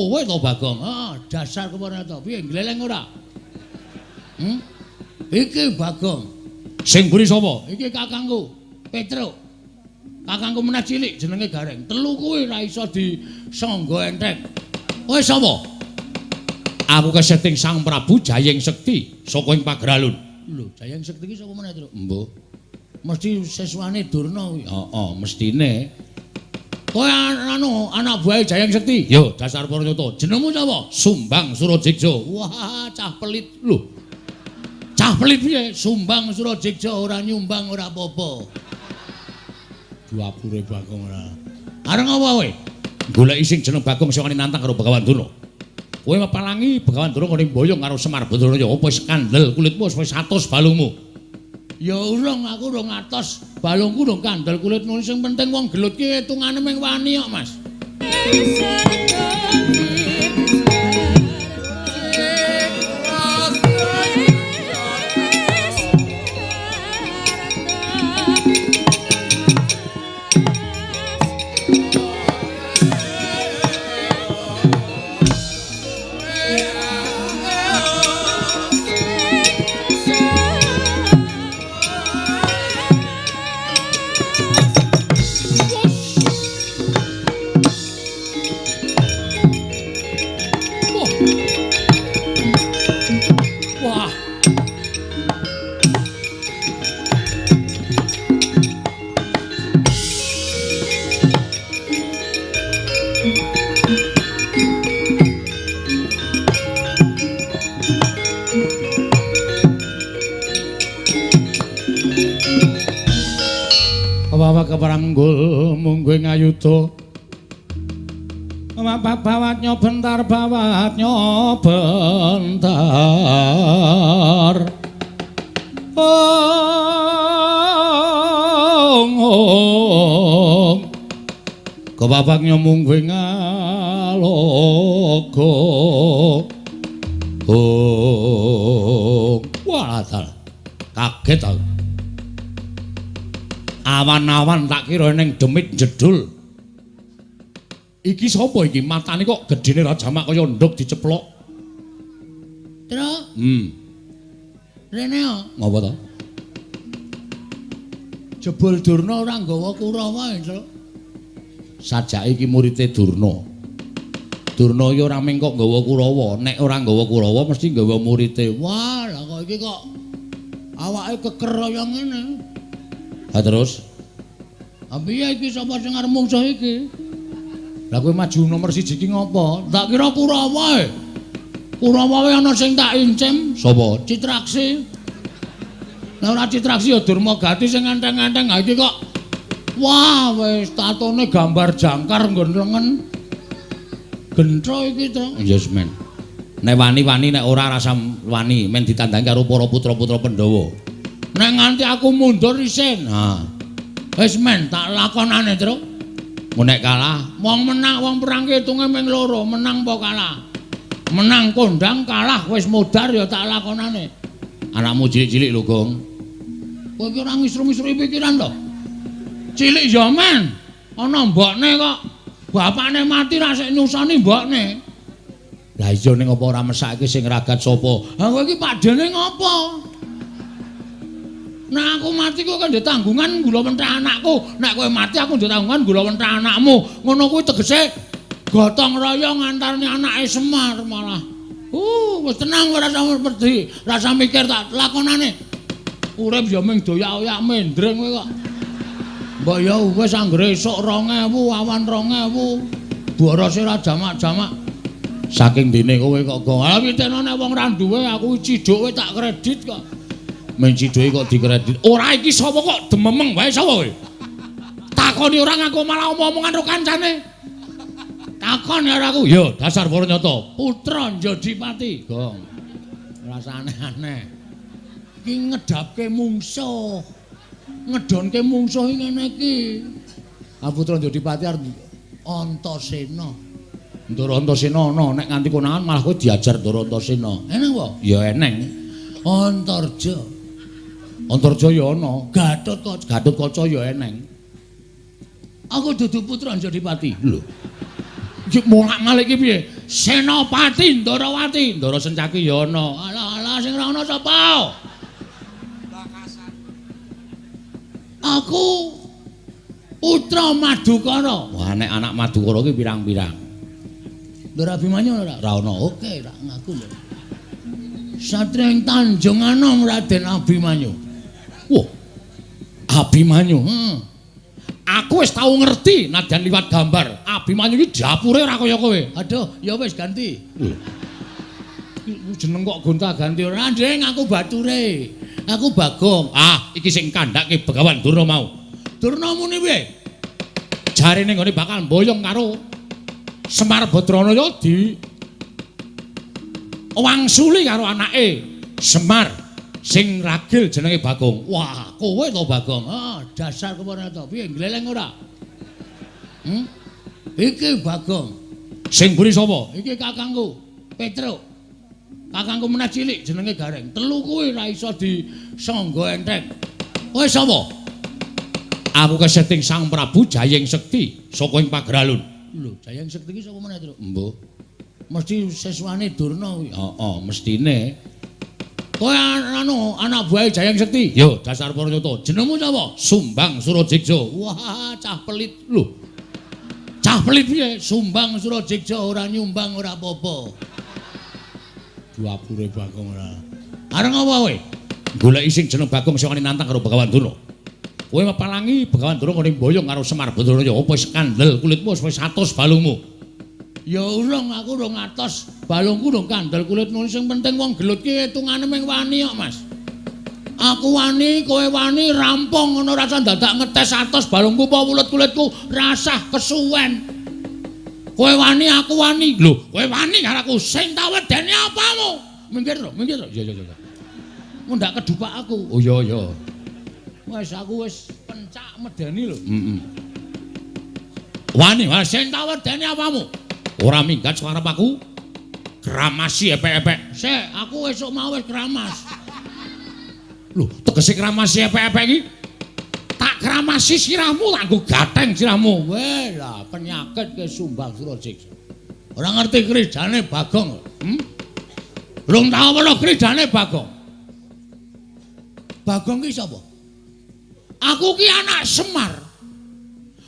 kowe to Bagong. Ah, dasar kepara to. Piye gleleng ora? Iki Bagong. Sing mburi sapa? Iki kakangku, Petruk. Kakangku meneh cilik jenenge Gareng. Telu kuwi ra iso disangga entheng. Kowe sapa? Aku keseting Sang Prabu Jayeng Sekti saka ing Pagralun. Lho, Jayeng Sekti iki sapa meneh, Truk? Mbuh. Mesti seswane Durna kuwi. Heeh, mestine. Kowe anak buahe Jayeng Sekti. Yo, dasar Paranyata. Jenengmu sapa? Sumbang Surajigja. Wah, cah pelit lho. Cah pelit piye? Sumbang Surajigja ora nyumbang ora apa-apa. Duapure Bagong ora. Areng apa kowe? Goleki sing jeneng Bagong sing nantang karo Begawan Durna. Kowe mepalangi Begawan Durna kene mboyong karo Semar Badraya apa wis kandel kulitmu wis 100 balungmu. Ya urung aku urung atos balungku urung kandel kulitmu sing penting wong gelut ki hitungane ming wani kok Mas. Keparanggul mungguing ayuda bawatnya bentar kebabaknya mungguing alogo walah kaget aku. Awan-awan tak kira ning demit jedul. Iki sapa iki? Matane kok gedene rajamak kaya nduk diceplok. Truk. Rene yo. Ngapa to? Jebul Durna ora nggawa Kurawa, Truk. Sajake iki murite Durna. Durna ya ora mung kok nggawa Kurawa, nek ora nggawa Kurawa mesti nggawa murite. Wah, lah kok iki kok awake keker kaya ngene. Ha terus? Piye iki sapa sing arep mungsuh iki? Lah kowe maju nomor 1 iki ngopo? Tak kira Kurawa. Kurawa wae ana sing tak incem. Sapa? Citraksi. Lah ora Citraksi ya Durmagati sing ngenteng-ngenteng. Ha iki kok wah wis tatone gambar jangkar nggon lengen. Gentro iki to. Yes men. Nek wani-wani nek ora rasa wani men ditandangi karo para putra-putra Pandhawa. Nek nganti aku mundur isin. Nah, wis men tak lakonane, Truk. nek kalah, wong menang wong perang hitunge ming loro, menang apa kalah? Menang kondang, kalah wis modar ya tak lakonane. Anakmu cilik-cilik lho, Gong. Kowe iki ora ngisru-ngisrui pikiran to? Cilik ya men. Ana mbokne kok. Bapakne mati ra sik nyusoni mbokne. Lah iya ning apa ora mesake sing ragat sapa? Ha kowe iki padene ngopo? Nah aku mati kok kan tanggungan gula mentah anakku. Nek kowe mati aku tanggungan gula mentah anakmu. Ngono kuwi tegese gotong royong antarane anake Semar malah. Wis tenang ora usah pedhi, ora usah mikir tak lakonane. Urip ya ming doyak-oyak mendring kowe kok. Mbok ya wis anggere esuk 2000, awan 2000. Borose ora jamak-jamak. Saking dene kowe kok Gong. Lah pitene nek wong ra duwe aku ciduk tak kredit kok. Mencidoke kok dikredit. Ora iki sapa kok dememeng wae sapa kowe? Takoni ora ngaku malah omong-omongan karo kancane. Takon ya aku. Yo, dasar Paranyata. Putra Njodipati, Gong. Rasane aneh. Iki ngedapke mungsuh. Ngedonke mungsuh ngene iki. Ah Putra Njodipati arep Antasena. Ndara Antasena ana nek nganti konangan malah kowe diajar Ndara Antasena. Eneng apa? Ya eneng. Antarja. Antarja ya ana. Gatotkaca. Gatotkaca ya eneng. Aku dudu Putra Njodipati. Lho. Yo molak-malik iki piye? Senopati Ndarawati, Ndara Sencaki ya ana. Alah sing ora ana sapa? Aku putra Madukara. Wah nek anak Madukara iki pirang-pirang. Ndara Abimanyu ora? Ora ana. Oke, tak ngaku lho. Satria ing Tanjung Anom Raden Abimanyu. Wah. Abimanyu. Aku wis tau ngerti nadyan liwat gambar. Abimanyu iki japure ora kaya kowe. Aduh, ya wis ganti. Jeneng kok gonta-ganti ora, Ndeng, aku bature. Aku Bagong. Ah, iki sing kandhake Begawan Durna mau. Durna muni piye? Jarine nggone bakal mboyong karo Semar Badranaya di wangsuli karo anake Semar sing ragil jenenge Bagong. Wah, kowe to Bagong. Dasar kepone to. Piye gleleng ora? Iki Bagong. Sing mburi sapa? Iki kakangku, Petruk. Kakangku meneh cilik jenenge Gareng. Telu kuwi ra iso disangga enteng. Kowe sapa? Aku keseting Sang Prabu Jayeng Sekti saka ing Pagralun. Lho, Jayeng Sekti iki sapa meneh, Truk? Mbuh. Mesti seswane Durna kuwi. Heeh, mestine. Kowe anak buahe Jayeng Sekti. Yo, dasar Paranyata. Jenengmu sapa? Sumbang Surajigja. Wah, cah pelit lho. Cah pelit piye? Sumbang Surajigja ora nyumbang ora apa-apa. Duapure Bagong ora. Areng apa kowe? Goleki sing jeneng Bagong sing nantang karo Begawan Durna. Kowe mepalangi Begawan Durna ngene mboyong karo Semar Badranaya. Apa wis kandel kulitmu wis 100 balungmu? Ya urung, aku urung atos. Balungku urung kandel kulitmu. Sing penting wong gelut ki hitungane mung wani kok, Mas. Aku wani, kowe wani, rampung ngono rasa dadak ngetes atos balungku apa kulit-kulitku rasah kesuwen. Kowe wani, aku wani. Lho, kowe wani karo aku. Sing tak wedeni apamu? Minggir to, minggir to. Ya. Mundak kedupak aku. Oh ya. Wes aku wis pencak medeni lho. Wani, sing tak wedeni apamu? Ora minggat suarep aku. Kramasi epek-epek. Sik, aku esuk mau wis kramas. Lho, tegese kramasi epek-epek iki? Tak kramasi sirahmu, tak nggo gatheng sirahmu. Weh lah, penyakit ke Sumbang Surajigja. Ora ngerti kridane Bagong. Rung tau weruh kridane Bagong. Bagong ki sapa? Aku ki anak Semar.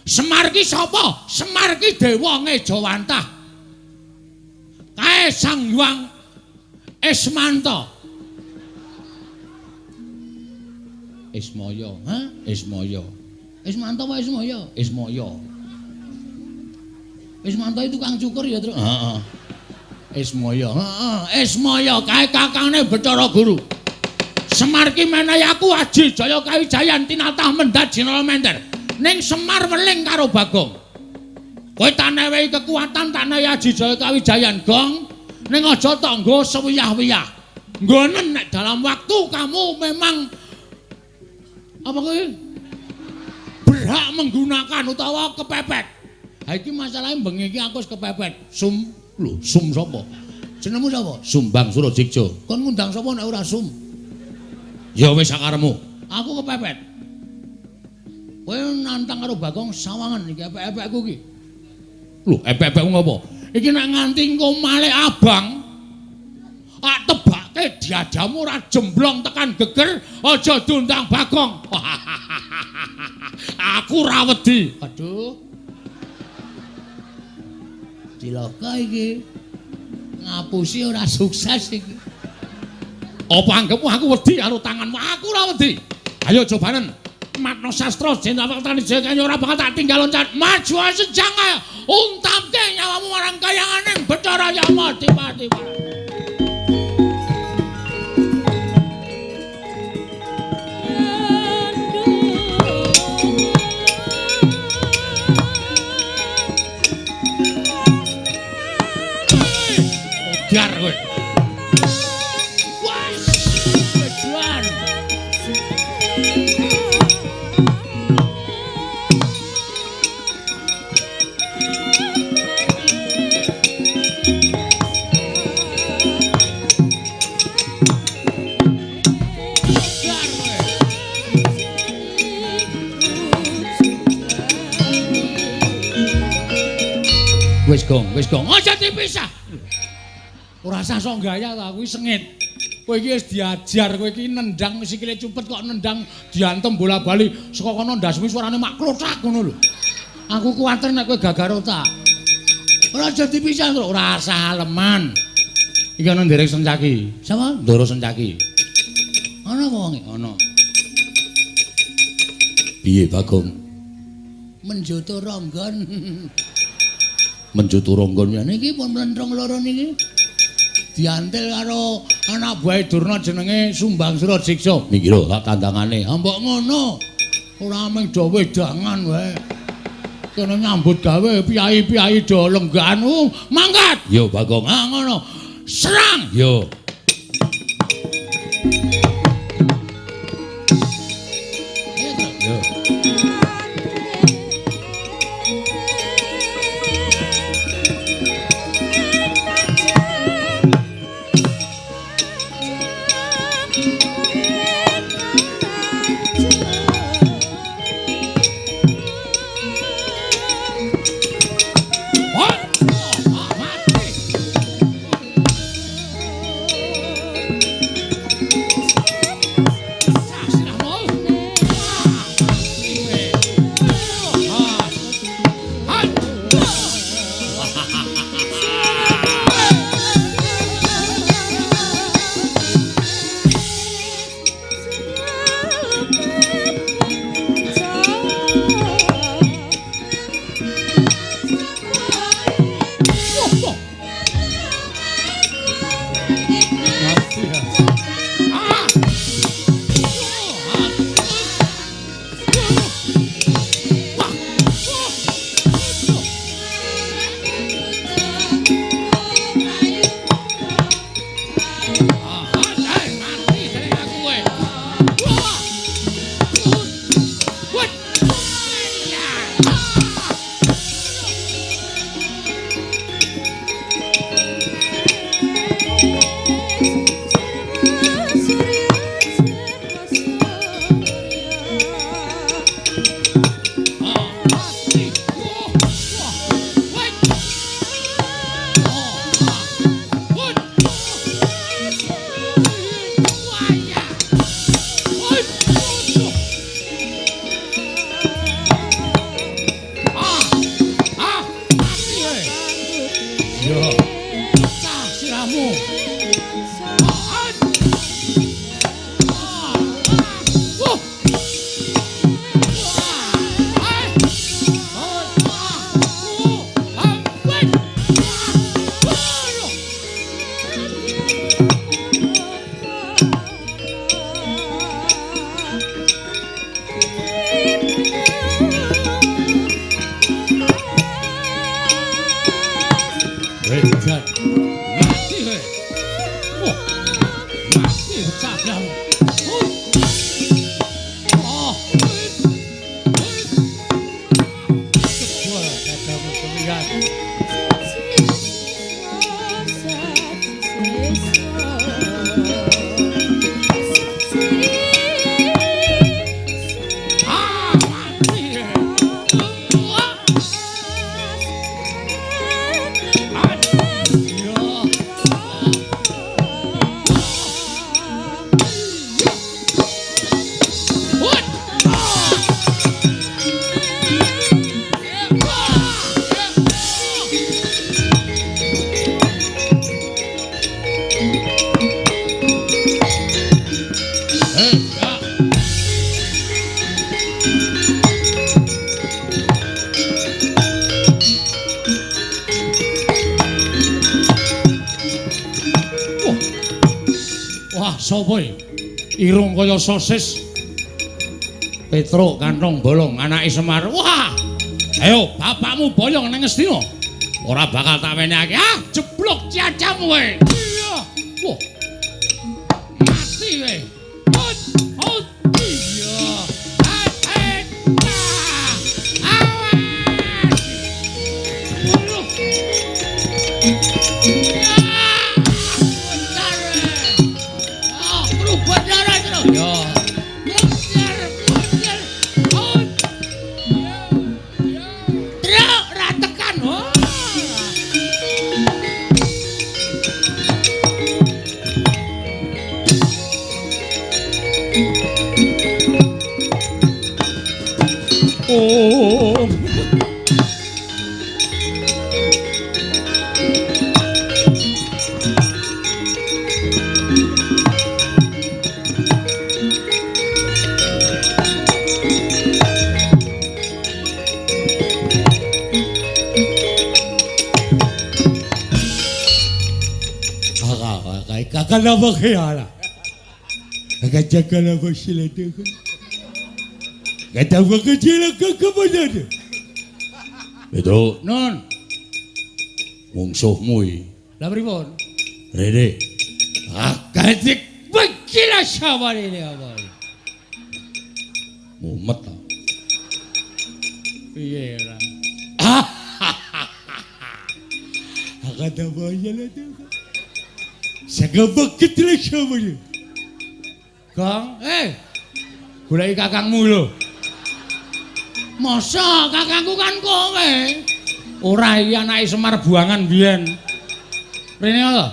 Semar ki sapa? Semar ki dewa Ngejawantah. Kae Sang Hyang Ismanta. Ismaya. Ismaya. Ismanta apa Ismaya? Ismaya. Ismanta itu tukang cukur ya, Truk? Heeh. Ismaya. Ismaya kae kakangne Bathara Guru. Semar ki menehi aku Aji Jaya Kawijayan tinatah mendhat Jinala Mender. Ning Semar weling karo Bagong. Kowe tak newehi kekuatan tak nehi Aji Jaya Kawijayan, Gong. Ning aja tok nggo sewiyah-wiyah. Nggonen nek dalam waktu kamu memang apa kowe berhak menggunakan utawa kepepet. Ha iki masalahe bengi iki aku wis kepepet. Sum sapa? Jenengmu sapa? Sumbang Surajigja. Kon ngundang sapa nek ora Sum? Ya wis sakaremu. Aku kepepet. Kowe nantang karo Bagong sawangan iki epek-epekku iki. Lho, epek-epekmu ngopo? Iki nek nganti engko malih abang, tebake diadamu ora jemblong tekan geger, aja diundang Bagong. Aku ra wedi. Aduh. Cilaka iki. Ngapusi ora sukses iki. Apa anggapmu aku wedi karo tanganmu? Aku ora wedi. Ayo cobanen. Matno sastra Jenderal Tani Jaya ora bakal tak tinggal loncat. Maju sejang ae. Untamke nyawamu marang kayanganing Bathara Yama Dipati. Biar kowe. Wes, wedan. Wis Gong. Aja dipisah. Ora usah sok gaya to aku sengit. Kowe iki wis diajar, kowe iki nendang sikile cupet kok nendang diantem bola-bali saka kono ndasmu suarane mak klothak ngono lho. Aku kuwatir nek kowe gagar otak. Ora aja dipisah to, ora usah aleman. Iki ana nderek Sencaki. Sapa? Ndoro Sencaki. Ana apa wonge? Ana. Piye Bagong? Menjoto ronggon. Menjoto ronggon ya niki pun mlentrong loro niki. Diantil karo anak buah Durna jenenge Sumbang Surajiksa. Niki lho tak tandangane. Mbok ngono. Ora mung do wedangan wae. Kene nyambut gawe piyai-piyai do lenggan. Mangkat. Yo Bagong. Ah ngono. Serang. Yo. Sapa irung kaya sosis Petruk kantong bolong anake Semar. Wah, ayo bapakmu boyong nang Ngastina ora bakal tak wenehake. Ah, jeblok ciacamu kowe. Iya. Wah, mati kowe. Oh, iya. Akai kakak apa kaya? Akai jaga apa silade? Kata apa kecil kakak mana? Pedro, Nun. mungsuhmu iki. Lah pripun? Rene. Akadik begila sapa ini apa? Mumet ta. Piye ora? Kata apa silade? Sagabak kecil siapa ni? Gong, goleki kakangmu lho. Masa kakangku kan kowe? Ora iki anake Semar Buangan biyen. Rene apa?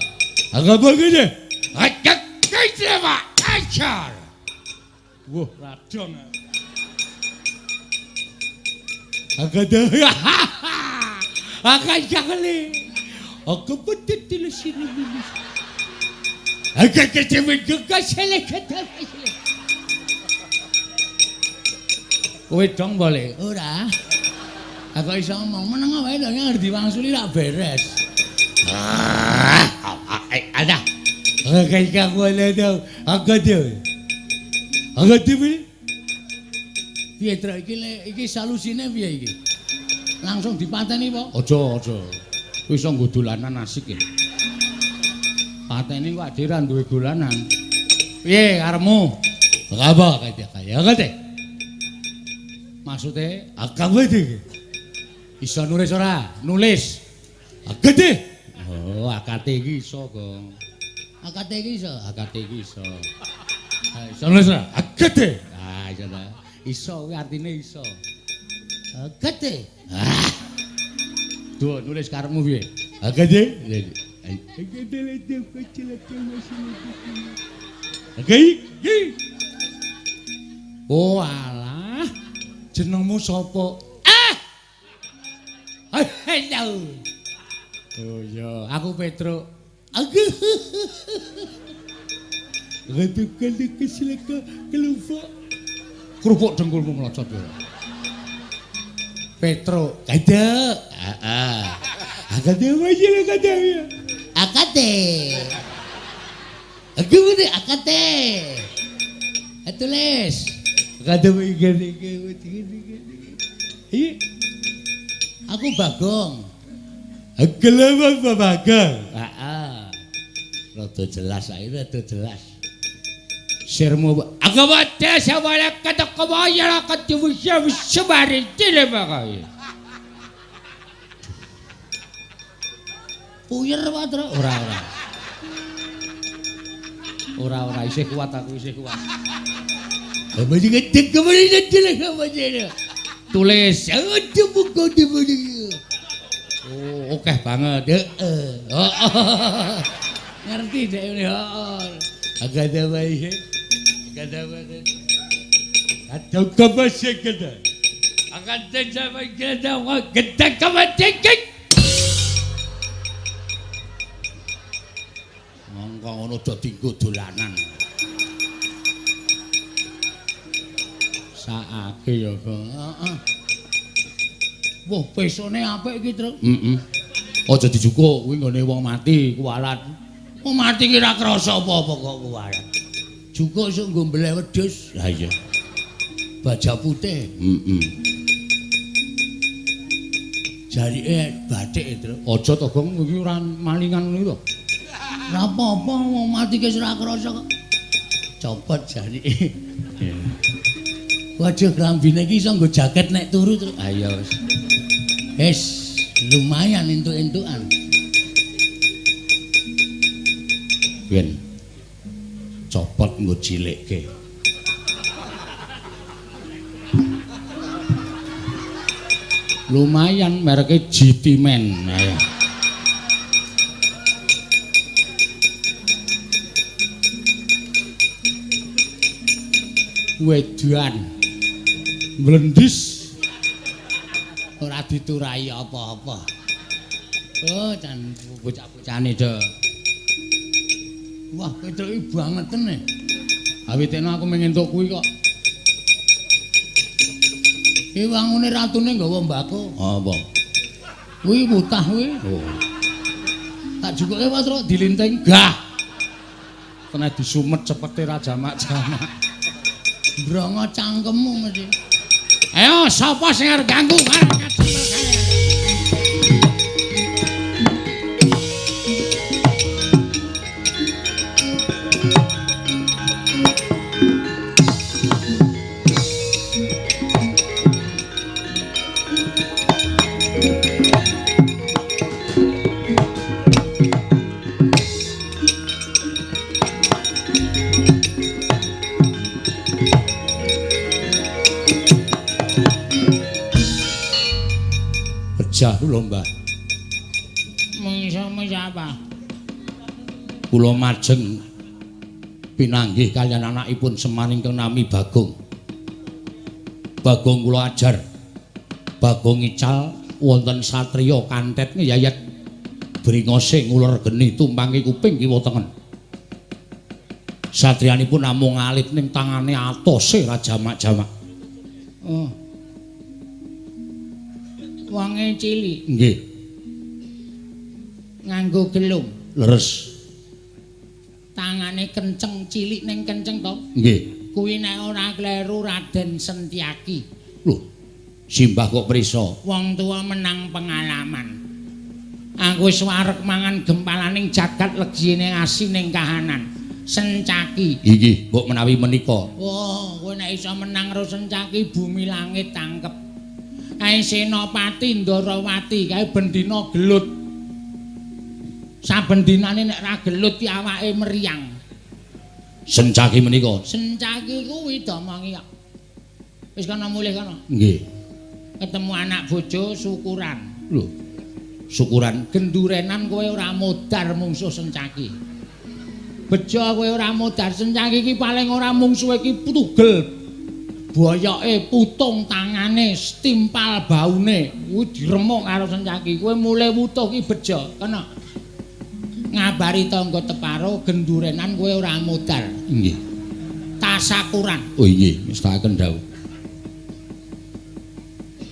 Agak gede. Ajak kece Pak, ajar. Wah, radong. Agak dah. Agak jagale. Agak betul di sini. Agak kecil juga salah kata. Kowe dong boleh. Ora. Aku iso ngomong meneng wae to ngerti wangsuli rak beres. Ada. Agak kamu ada. Agak dia. Agak dia ni. Piye Tru iki salusine piye iki? Langsung dipateni apa? Aja. Kuwi iso nggo dolanan asik ya. Pateni kok adiran duwe dolanan. Piye karepmu? Apa kata kaya? Agak deh. Maksude Agak betul. iso nulis ora? Nulis. Agak deh. Oh, akate iki iso, Gong. Akate iki iso, akate iki iso. Iso nulis ora? Agak deh. Ah, iso ta. Iso kuwi artine iso. Akate. Duh, nulis karepmu piye? Agak deh. Agak. Oh, alah. Jenengmu sapa? Hello. Oh iya, aku Petro. Agak. Agak kali kesilaka kelupa. Krupuk dengkulmu melocot ya. Petro. Kada. Agak dia macam lah kata dia. Akate. Aku bener akate. Tulis. Kata begini. Iya. Aku Bagong. Kelapa babagang. Rada jelas ae, rada jelas. Sirmu aku wate sawala kata kawaya kata wisya sebari tile bagai. Puyer Patro. Ora isih kuat aku isih kuat. Apa dia kata kemarin nanti lah apa dia? Tulis. Ada buku di mana? Oh, oke banget. Ngerti deh ini. Agak ada baik. Agak ada baik. Atau kebasa kata. Akan terjadi kita kita kematian. Mongko ngono dadi nggo dolanan. Saake ya, heeh. Wah, pesone apik iki, Truk. Aja dijukuk kuwi nggone wong mati kuwalat. Wong mati ki ora krasa apa-apa kok kuwalat. Jukuk iso nggo mbleh wedhus. Lah iya. Baja putih. Jarike bathik, Truk. Aja to, Gong, iki ora malingan ngono to. Ora apa-apa wong mati ki ora krasa kok. Copot jarike. Waduh, klambine iki iso nggo jaket nek turu, Truk. Ayo wis. Wis lumayan entuk-entukan. Ben. Copot nggo cilikke. Lumayan mereke GT Men. Ayo. Wedan. Mlendis. Ora diturai apa-apa. Oh, jan bocah-bocahane do. Wah, Petruk iki bangeten e. Awitene aku mengentuk kuwi kok. Ki wangune ratune nggawa mbako. Apa? Kuwi mutah kuwi. Oh. Tak jukuke Mas Truk dilinting. Gah. Kena disumet cepete ra jamak-jamak. Brongo cangkemmu mesti. Ayo sapa sing arep ganggu marang kacamel kae. Jah lho Mbah. Mengisa apa? Kula majeng pinanggih kaliyan anakipun Semar ingkang nami Bagong. Bagong kula ajar. Bagong ical wonten satriya kantet ngeyayat bringose ngulur geni tumpangi kuping kiwa tengen. Satriyanipun namung alit ning tangane atose ra jamak-jamak. Oh. Wonge cilik. Nggih. Nganggo gelung. Leres. Tangane kenceng cilik ning kenceng to? Nggih. Kuwi nek ora kleru Raden Sentyaki. Lho. Simbah kok prisa? Wong tua menang pengalaman. Aku wis wareg mangan gempalaning jagat legine ngasi ning kahanan. Sencaki. Inggih, mbok menawi menika. Wah, kowe nek iso menang karo Sencaki bumi langit tangkep. Kae Senopati Ndarawati kae bendina gelut. Saben dinane nek ra gelut ki awake meriang. Sencaki menika. Sencaki kuwi domongi kok. Wis kana mulih kana. Nggih. Ketemu anak bojo syukuran. Lho. Syukuran gendurenan kowe ora modar mungsuh Sencaki. Bejo kowe ora modar Sencaki iki paling ora mungsuhe iki tugel. Boyoke putung tangane stimpal baune kuwi diremuk karo Sencaki. Kowe mulai wutuh ki bejo. Kena. Ngabari tangga teparo gendurenan kowe ora modar. Nggih. Tasakuran. Oh nggih, mestakaken dawuh.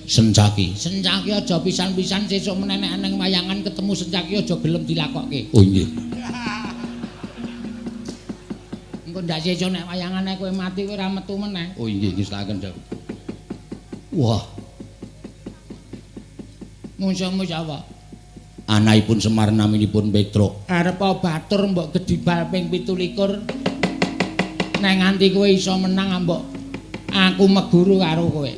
Sencaki. Sencaki aja pisan-pisan sesuk meneh nek nang wayangan ketemu Sencaki aja gelem dilakokke. Oh nggih. Engko ndak sesuk nek wayangane kowe mati kowe ora metu meneh. Oh nggih, mestakaken dawuh. Wah. Mungsuh-mungsuh apa? Anakipun Semar naminipun Petruk. Arep batur mbok gedibal ping 17. Nek nganti kowe iso menang mbok aku meguru karo kowe.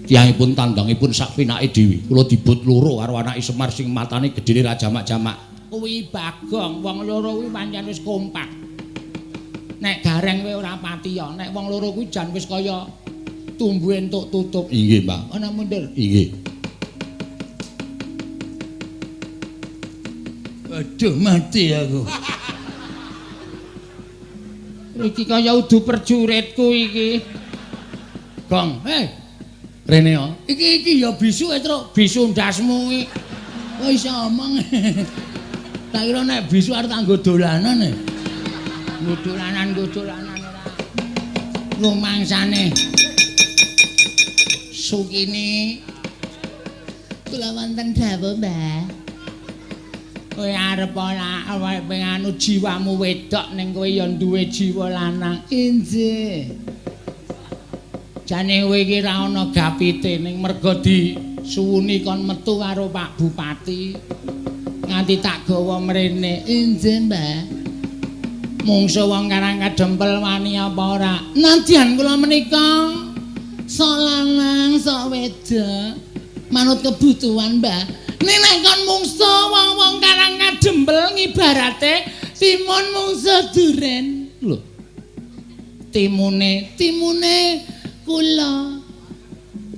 Tiyangipun tandangipun sak pinake dhewe. Kula dibut loro karo anake Semar sing matane gedhene ra jamak-jamak. Kuwi Bagong, wong loro kuwi pancen wis kompak. Nek gareng kowe ora patiya, nek wong loro kuwi jan wis kaya tumbuhe entuk tutup. Inggih, Mbak. Ana mundur. Inggih. Aduh mati aku. Iki kaya udu perjuritku iki. Gong, Rene yo. Iki ya bisu Truk, bisu ndasmu iki. Kok iso omong. Tak kira nek bisu arep tak nggo dolanan e. Nggo dolanan ora. Rumangsane. Sukini. Kula wonten dawuh, Mbah. Kowe arep ora awake penganu jiwamu wedok ning kowe ya duwe jiwa lanang. Injih. Jane kowe iki ra ana gapite ning merga disuwuni kon metu karo Pak Bupati. Nganti tak gawa mrene. Injih, Mbah. Mungsuh wong Karang Kadempel wani apa ora? Nadyan kula menika sok lanang, sok wedok. Manut kebutuhan, Mbah. Nek kon mungsuh wong-wong Karang Kadempel ngibarate timun mungsuh duren. Lho. Timune kula.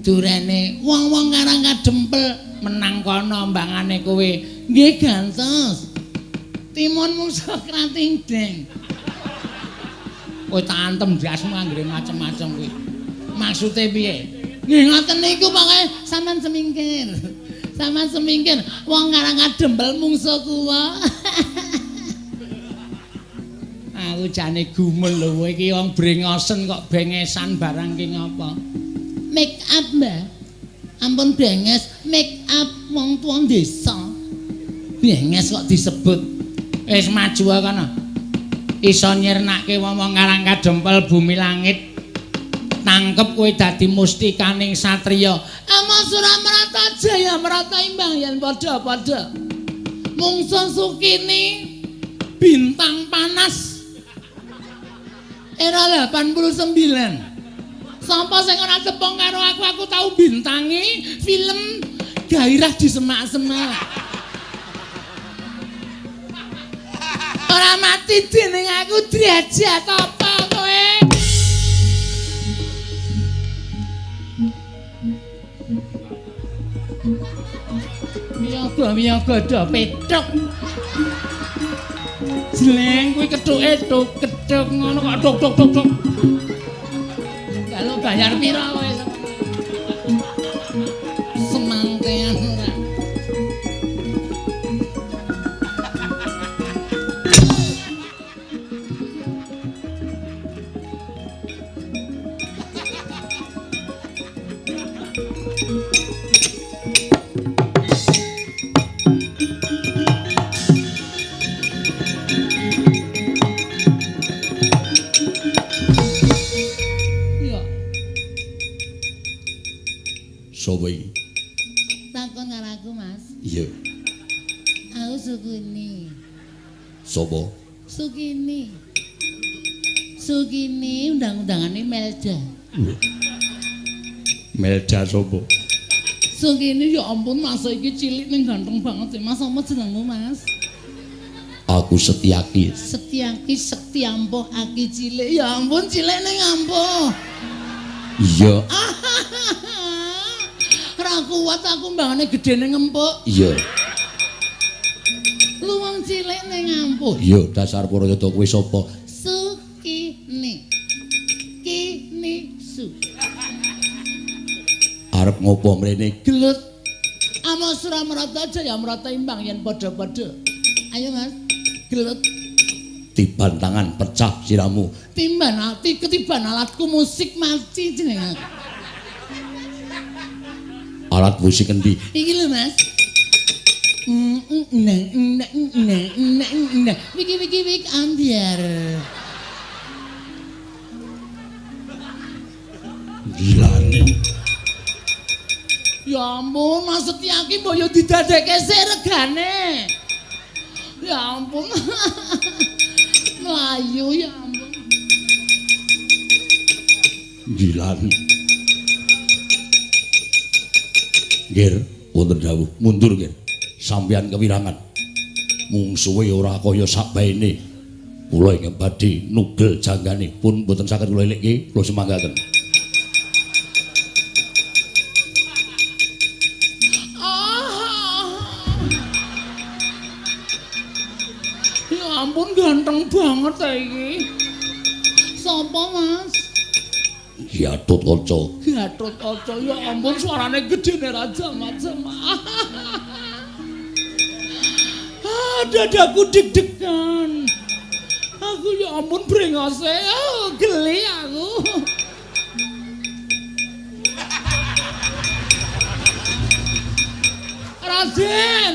Durene wong-wong Karang Kadempel menang kono mbangane kowe. Nggih gantos. Timun mungsuh krating deng. Kowe tak antem dasmu anggere macem-macem kuwi. Maksude piye? Nggih ngoten niku pokoke sampean semingkir. Sampean semingkir wong Karang Kadempel mungsuh kuwa. Aku jane gumul lho kowe iki wong brengosen kok bengesan barang ki ngopo? Make up, Mbah. Ampun benges, make up wong tuwa desa. Benges kok disebut. Wis maju kana. iso nyirnake wong ngarang kadempel bumi langit. Tangkep kowe dadi mustikaning satriya. Amasura merata jaya merata imbang yen padha-padha. Mungsuh Sukini bintang panas. Era 89. Sapa sing ora tepung karo aku tau bintangi film Gairah di Semak-semak. Ora mati dening aku derajat apa kowe? Miyaga do petuk. Jleng kuwi kethuke kedhuk ngono kok dok. Kalau bayar pira kowe? Semangkean ora. Sopo iki? Takon karo aku, Mas. Iya. Aku Sukini. Sopo? Sukini undang-undangane Melda. Melda sopo? Sukini ya ampun Mas iki cilik ning ganteng banget sih Mas. Apa jenengmu Mas? Aku Setyaki. Setyaki Setyampo aki cilik. Ya ampun cilik ning ampuh. Iya. Ora kuat aku mbangane gedene ngempuk. Iya. Lu wong cilik ning ampuh. Iya, dasar Purayada kuwi sapa? Sukini. Su. Arep ngopo mrene? Gelut. Amasura merata jaya merata imbang yen padha-padha. Ayo Mas. Gelut. Tiban tangan pecah siramu. Timban ati ketiban alatku musik mati jeneng aku. Alat musik endi? Iki lho Mas. Wiki ambiar. Gilane. Ya ampun, Mas Setyaki mbok yo didadekke sik regane. Ya ampun. Melayu ya ampun. Gilane. Nggih, wonten dawuh, mundur nggih. Sampeyan kewirangan. Mungsuhe ora kaya sakbaene. Kula ingkang badhe nugel janggane pun boten saged kula elekke, kula semanggaken. Ya ampun ganteng banget ta iki. Sopo Mas? Gatut Kaca. Gatut Kaca ya ampun suarane gedene raja macam. Dadaku deg-degan. Aku ya ampun brengose, geli aku. Raden,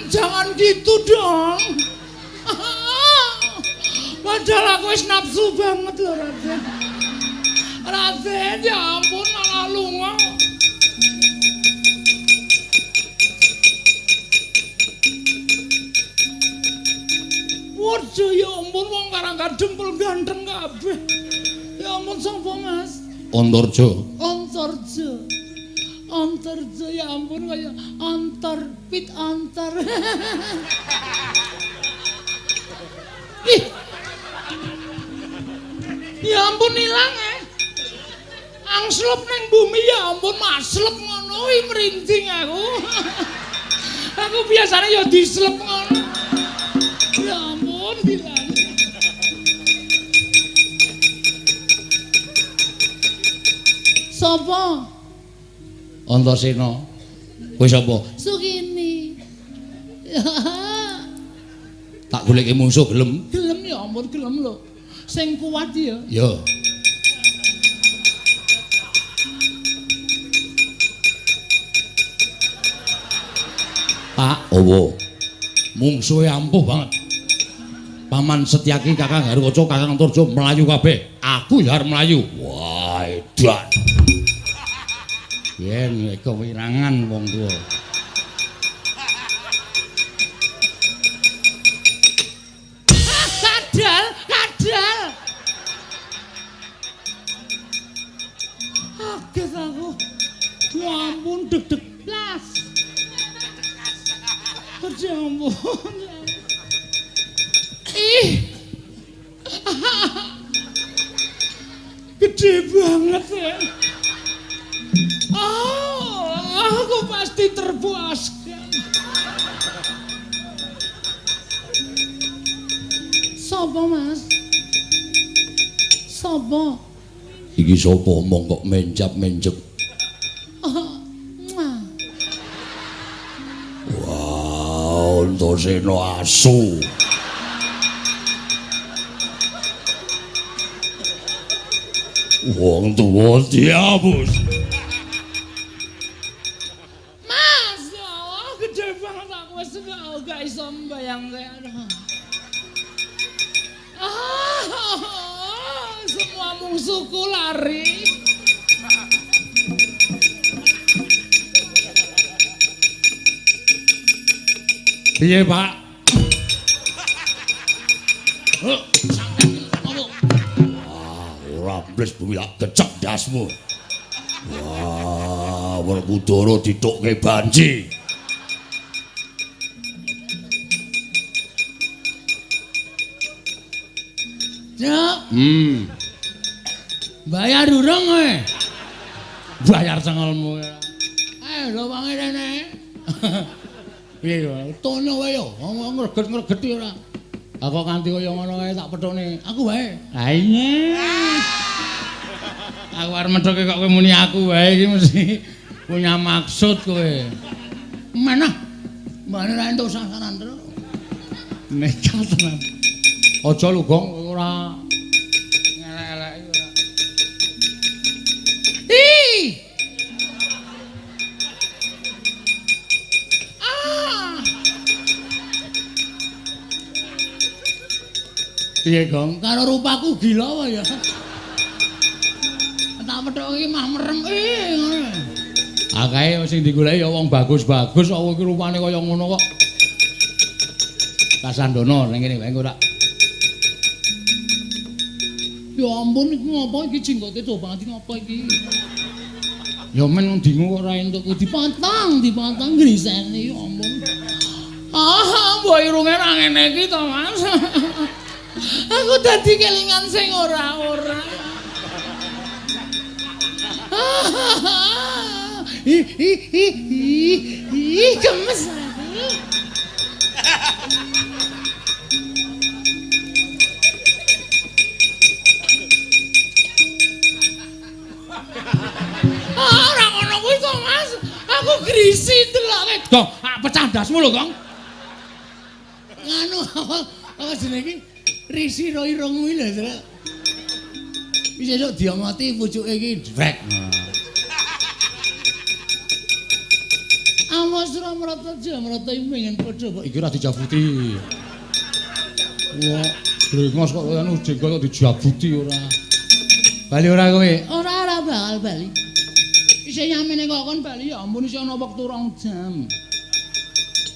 jangan gitu dong. Padahal aku wis nafsu banget loh Raden. Raden, ya ampun malah lunga. Waduh ya ampun wong Karangkadempel ganteng kabeh. Ya ampun sapa Mas? Antarja. Antarja ya ampun kaya antar. Ih. Ya ampun ilang Angslep ning bumi ya ampun maslep ngono kuwi merinding aku. Aku biasanya ya dislep ngono. Ya ampun bilang. Sapa? Antasena. Kowe sapa? Sukini. Tak goleki mungsuh gelem. Gelem ya ampun gelem lho. Sing kuat ya. Ya. Pak, owo. Mungsuhe ampuh banget. Paman Setyaki, Kakang Haruwaca, Kakang Turjo melayu kabeh. Aku ya arep melayu. Wah, edan. Yen kewirangan wong tuwa. Kadal. Kaget aku. Ya ampun deg-deg blas. Ya ampun. Gede banget ya. Aku pasti terpuaskan. Sopo Mas? Sopo? Iki sapa omong kok menjap-menjep. Wow, Antasena asu. Wong tuwa diabus. Mas, ya Allah, gede banget aku wis gak iso mbayangke. Semua musuhku lari. Piye, Pak? Ora mbles buyak kecerdasmu. Wah, Werkudara ditukke banji. Cuk. Bayar urung kowe? Bayar cengelmu. Ayo lho wangi rene. Piye yo, tonyo wae yo, ngreget-ngregeti ora. Aku kanthi kaya ngono kae tak pethone. Aku wae. Ha iya. Aku arep methoke kok kowe muni aku wae iki mesti punya maksud kowe. Mana? Mbane ra entuk sasaran terus. Nekat tenan. Aja lho, Gong, ora ngelek-elek ora. Piye, Gong? Karo rupaku gila wae ya. Tak methuk iki mah merem ngono. Akae sing digoleki ya wong bagus-bagus kok iki rupane kaya ngono kok. Kasandana ning kene wae engko tak. Ya ampun iki ngopo iki jenggote do banget ngopo iki. Ya men dingu kok ora entuk dipatang griseni ya ampun. Mbok irunge ra ngene iki to, Mas. Aku dadi kelingan sing ora-ora. Gemes. Ora ngono kuwi to, Mas. Aku grisi deloke. Kok pecah ndasmu lho, Kong. Nganu apa jenenge iki? Risi ro irungmu lho, Tru. Wis esuk diomoti pucuke iki drek. Awas ora mrata jamrata pengen padha kok iki ora dijabuti. Wah, brengos kok anu jengkol kok dijabuti ora. Bali ora kowe? Ora bakal bali. Isih nyamene kok kon bali ya ampun isih ana wektu 2 jam.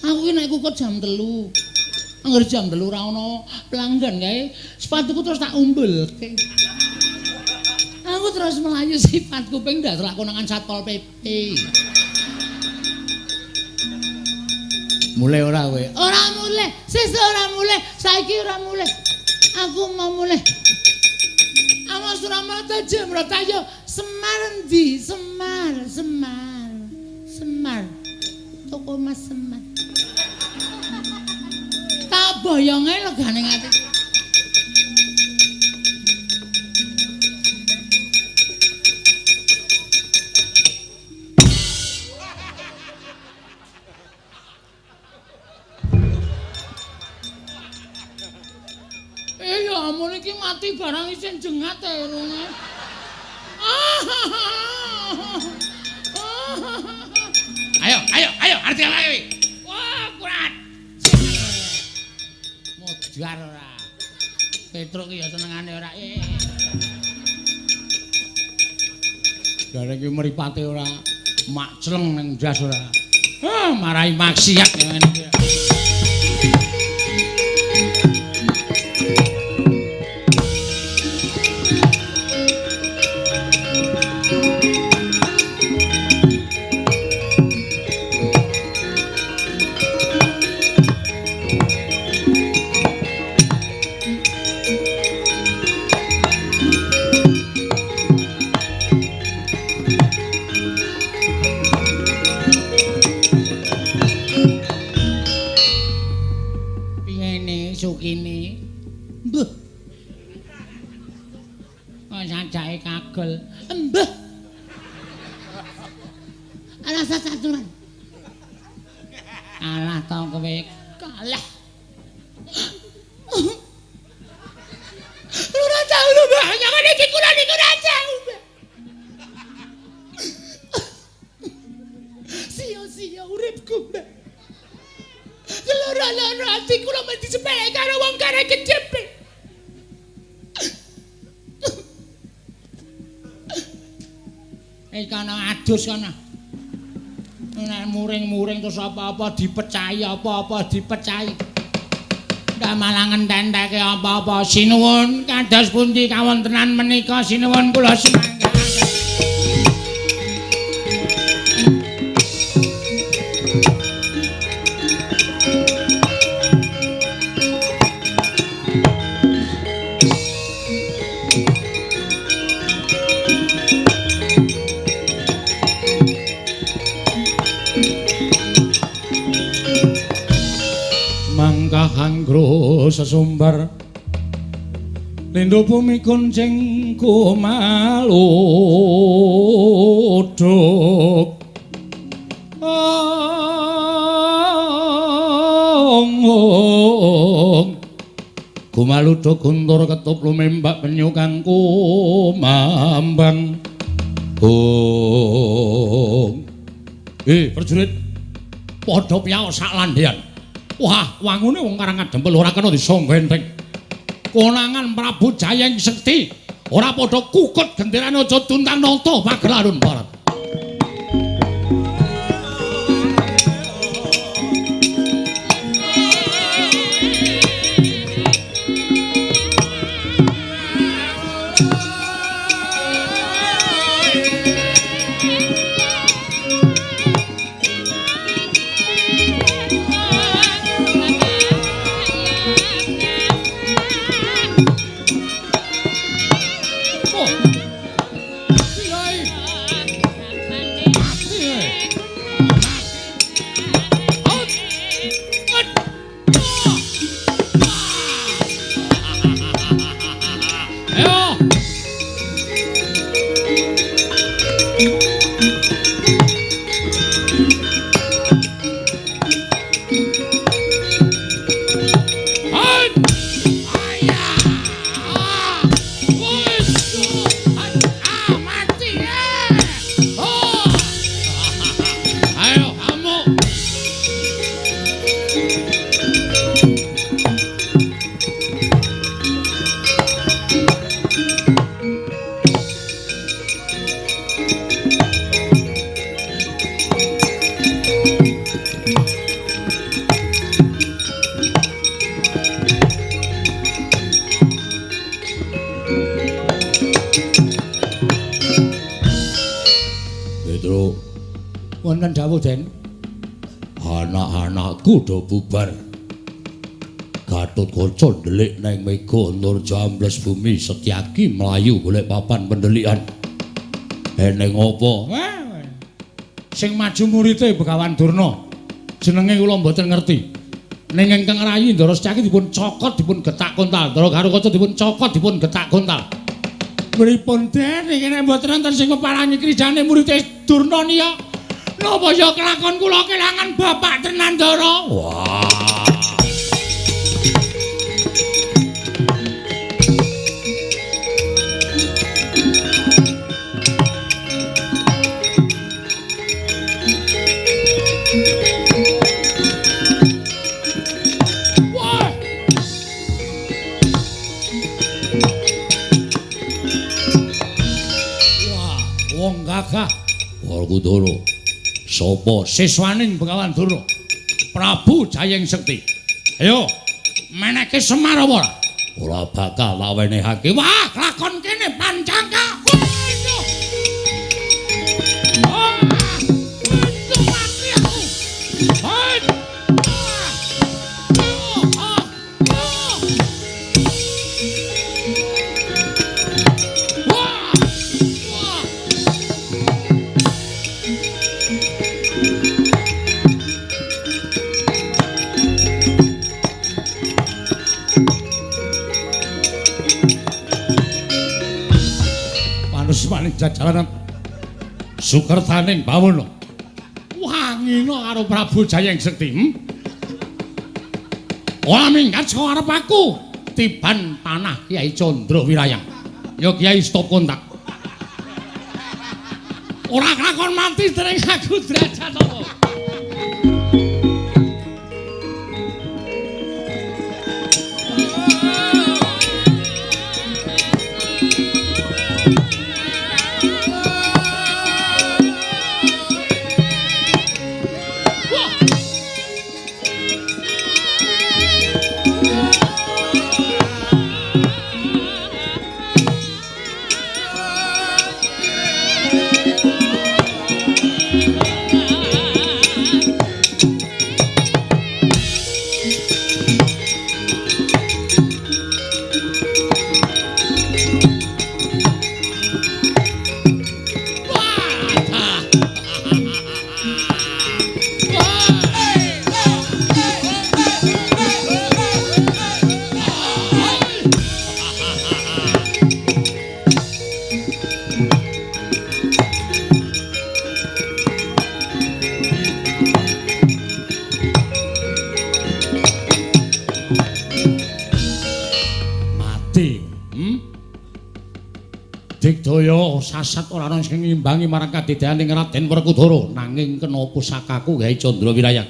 Aku ki nek kok jam 3. Angger jam 3 ora ana pelanggan kae, sepatuku terus tak umbelke. Aku terus melayu sifat kuping ndak konangan Satpol PP. Mulai ora kowe? Ora mulai, sesuk ora mulai, saiki ora mulai. Aku mau mulai. Awas ora mata jemrata yo Semar endi? Semar. Toko Mas Semar. Tak boyonge legane ati. Ya ampun iki mati barang isin jengat e rune. Ayo, arti lagi. Wah, kurat. Mojar ora. Petruk ki ya senengane ora. Gara iki mripate ora makcleng ning ndas ora. Marai maksiat ngene iki. Sukini. Mbah. Kok sajake kagel. Mbah. Alah saturan. Alah to kowe kalah. Ora tau lho, Mbah. Jangan iki kula niku ora tau. Sia-sia uripku, Mbah. Loro-loro ati kula mesti sepele karo wong kare kecep. Kana adus kana. Nek muring-muring terus apa-apa dipecahi, apa-apa dipecahi. Ndak malah ngententeke apa-apa. Sinuwun kados pundi kawontenan menika sinuwun kula sumangga. Anggro sesumbar lendo bumi kuncing kumaluduk kumaluduk guntur ketup lumembak penyu kang kumambang prajurit padha piyaos sak landhean. Wah, wangune wong karang kadempel ora kena disangga enteng. Konangan Prabu Jayeng Sekti ora padha kukut genderane aja tuntang nata pagelaran barat. Wonten dawuh Den. Anak-anakku do bubar. Gatotkaca ndelik nang Mega Nurjambles Bumi Setyaki mlayu golek papan pendelikan. Eneng apa? Sing maju murite Begawan Durna. Jenenge kula mboten ngerti. Ning ingkang rayi Ndara Setyaki dipun cokot dipun getak kontal. Ndara Garukaca dipun cokot dipun getak kontal. Pripun Den iki nek mboten wonten sing keparangi krijane murite Durna niya. Napa ya kelakon kula kelangan bapak tenan Ndara? Wah. Werkudara. Sapa siswaning Begawan Dara? Prabu Jayeng Sekti. Ayo, meneke Semar apa ora? Ora bakal tak wenehake. Wah, lakon kene Pancaka. Waduh. Waduh mati aku. Hai. Maning jajaran Sukertaning Bawana wangina karo Prabu Jayeng Sekti. Ora minggat saka arep aku tiban panah Kyai Candra Wirayang. Ya Kyai stop kontak. Ora kakon mati dening aku derajat apa. Digdaya sasat ora ana sing ngimbangi marang kadidayaning Raden Werkudara nanging kena pusakaku Kyai Candra Wirayang.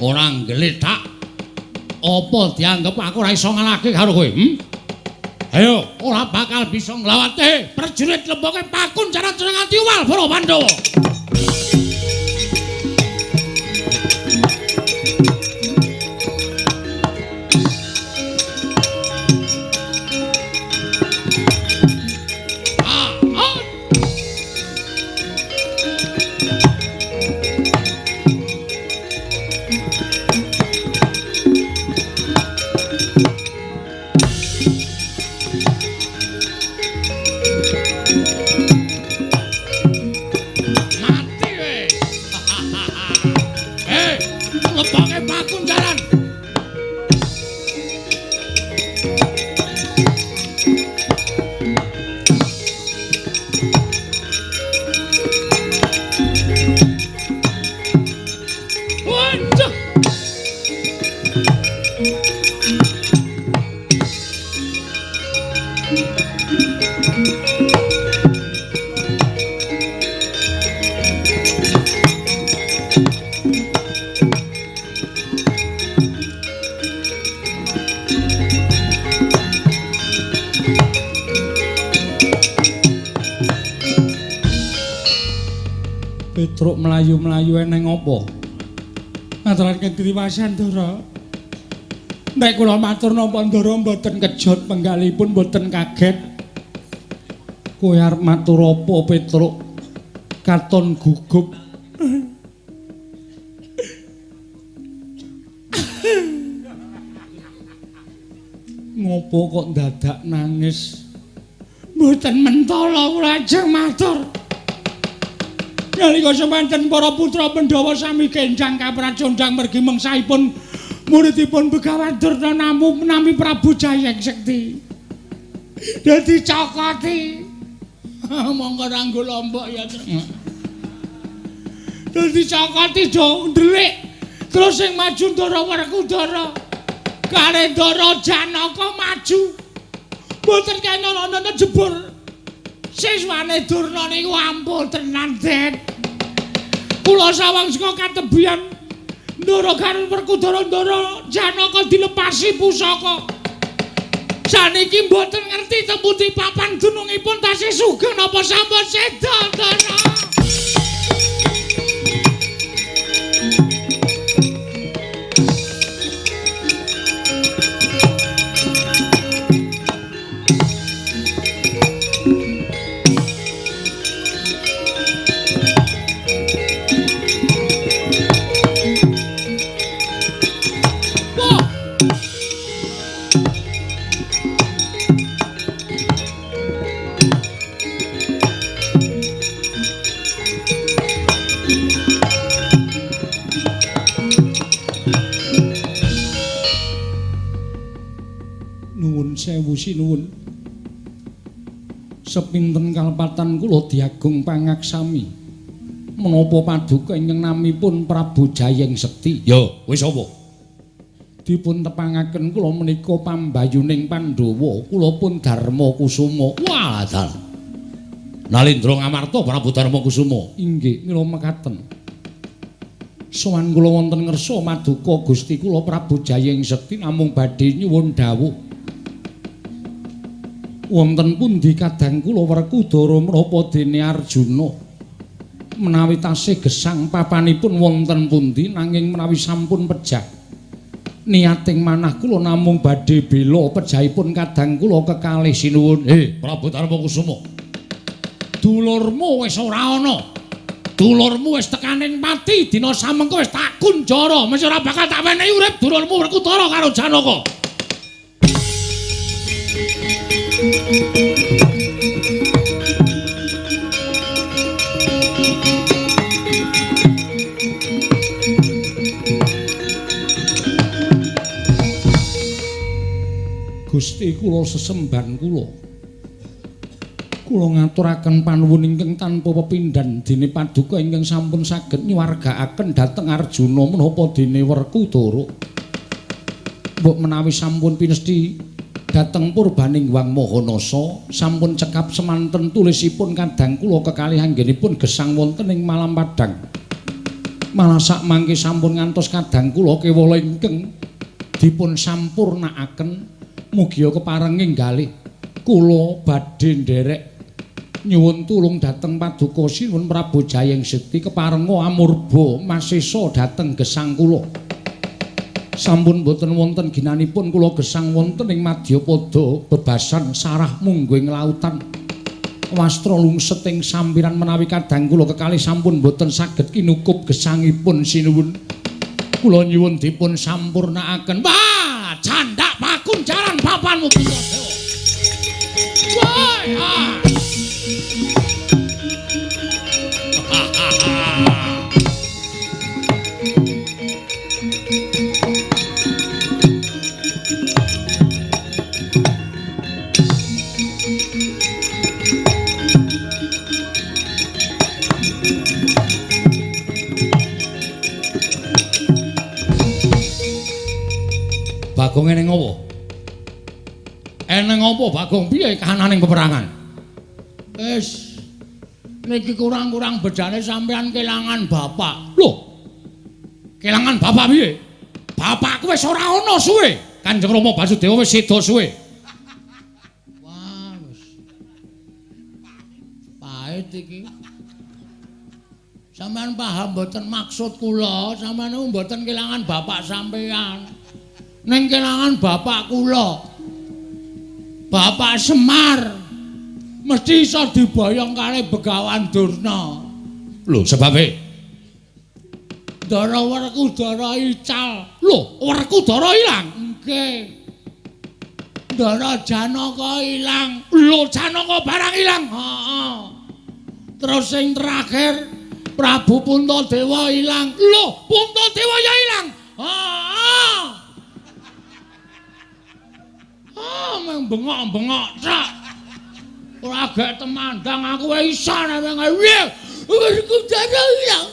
Ora nggletak apa dianggep aku ora iso ngalahke karo kowe? Ayo, ora bakal bisa nglawate prajurit lemboke Pakun Jaran Jeneng Antiwal para Pandhawa. Petruk melayu-melayu eneng apa? Ngaturaken driwasan Ndara. Nek kula matur napa Ndara mboten kejot penggalipun mboten kaget. Kowe arep matur apa Petruk? Katon gugup. Ngopo kok dadak nangis? Mboten mentala kula ajeng matur. Nalika semanten para putra Pandhawa sami kenjang kapracondhang mergi mengsahipun muridipun Begawan Durna nami Prabu Jayeng Sekti. Dadi cokoti. Monggo ranggo lombok ya. Dadi cokoti do ndelik. Terus sing maju Ndara Werkudara. Kare Ndara Janaka maju. Mboten kena ana jebul. Siswane Durna niku ampun tenan, Den. Kula sawang saka katebian Ndara karo Werkudara Ndara Janaka dilepasi pusaka. Saniki mboten ngerti temputi papan dunungipun tasih sugeng napa sampun seda, Ndara. sewu sinuwun. Sepinten kalpatan kula diagung pangaksami. Menapa paduka ingkang namipun Prabu Jayeng Sekti? Yo, wis apa? Dipun tepangaken kula menika pambayuning Pandhawa, kula pun Darma Kusuma. Wah, dal. Nalindra Ngamarta Prabu Darma Kusuma. Inggih, mila mekaten. Sowan kula wonten ngersa maduka Gusti kula Prabu Jayeng Sekti namung badhe nyuwun dawuh. Wonten pundi kadang kula Werkudara menapa dene Arjuna? Menawi tasih gesang papanipun wonten pundi nanging menawi sampun pejah niating manah kula namung badhe bela pejahipun kadang kula kekalih sinuwun. Prabu Darma Kusuma. Dulurmu wis ora ana. Dulurmu wis tekaning mati dina samengko wis tak kunjara, mesti ora bakal tak wenehi urip dulurmu Werkudara karo Janaka. Gusti kula sesemban kula ngaturaken panuwun ingkang tanpa pepindhan dene paduka ingkang sampun saged nyuwargakaken dhateng Arjuna menapa dene Werkudara. Mbok menawi sampun pinesti dhateng purbaning Wang Mahanasa sampun cekap semanten tulisipun kadang kula kekalih anggenipun gesang wonten ing Malam Padang. Malah sak mangke sampun ngantos kadang kula kewala ingkang dipun sampurnakaken. Mugi keparenging galih kula badhe nderek nyuwun tulung dhateng paduka sinuwun Prabu Jayeng Sekti keparenga amurba masesa dhateng gesang kula. Sampun boten wonten ginanipun kula gesang wonten ing Madyapada bebasan sarah mungguing lautan. Wastra lungset ing sampiran menawi kadang kula kekalih sampun boten saged kinukup gesangipun sinuwun. Kula nyuwun dipun sampurnakaken. Wah, candak pakunjaran papanmu Baladewa. Wah. Bagong eneng apa? Eneng apa Bagong piye kahananing peperangan? Wis niki kurang-kurang bedane sampean kelangan bapak. Lho. Kelangan bapak piye? Bapakku wis ora ana suwe. Kanjeng Rama Basudewa wis seda suwe. Wah, wis. Pahit iki. Sampeyan paham mboten maksud kula, sampeyan mboten kelangan bapak sampeyan. Ning kelangan bapak kula. Bapak Semar mesti iso diboyong kali Begawan Durna. Lho, sebabe Ndara Werkudara ical. Lho, Werkudara ilang? Nggih. Ndara Janaka ilang. Lho, Janaka barang ilang. Heeh. Terus sing terakhir Prabu Puntadewa ilang. Lho, Puntadewa ya ilang. Heeh. Meng bengok-bengok sak. Ora gek temandang aku wae iso nek piye. Werkudara ilang.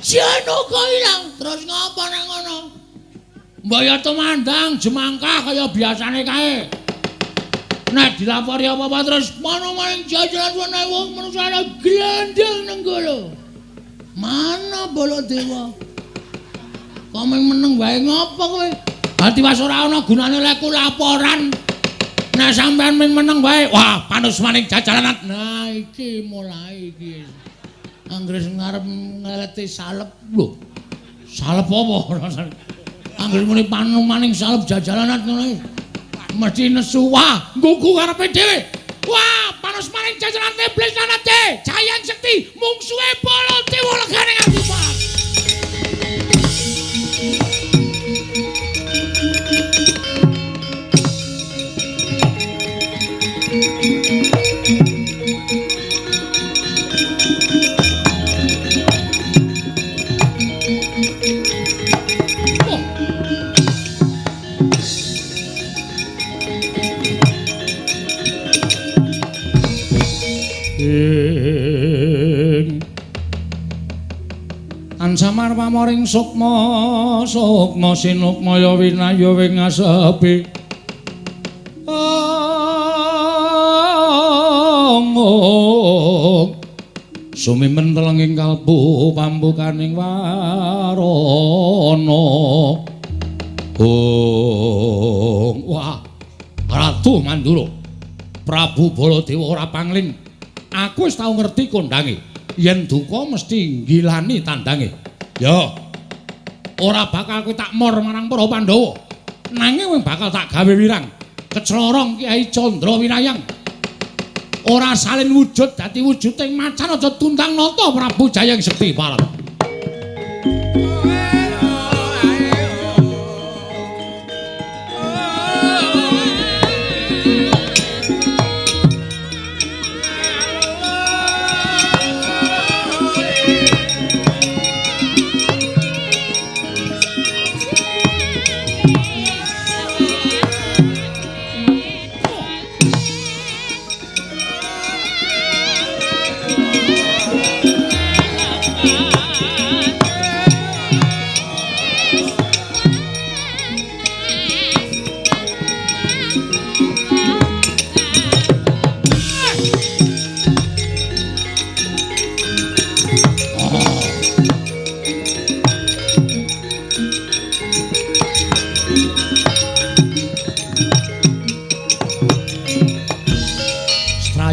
Janaka ilang. Terus ngapa nek ngono? Mbok ya temandang jemangkah kaya biasane kae. Nek dilapori apa-apa terus mana maning jajaran ana wong manungsa glendeng nang kono. Mana Baladewa? Kok meneng wae ngopo kowe? Ati was ora ana gunane lek laporan. Nek sampean meneng wae, wah panus maning jajalan. Nah iki mulai iki. Anggere ngarep ngeleti salep lho. Salep apa? Anggere muni panus maning salep jajalan ngono. Mesti nesu wah, nggugu karepe dhewe. Wah, panus maning jajalan iblis nanate. Jayeng Sekti mungsuhe Baladewa legane ngabupat. maring sukma sinukmaya winaya wing ngasepi sumimen telenging kalbu pambukaning warana wah Ratu Mandura Prabu Baladewa ora pangling aku wis tau ngerti kondange yen duka mesti nggilani tandange ya ora bakal kowe tak mor marang para Pandhawa nanging wing bakal tak gawe wirang keclorong Kyai Candra Winayang ora salin wujud dadi wujuding macan aja tuntang nata Prabu Jayang Sekti Parat.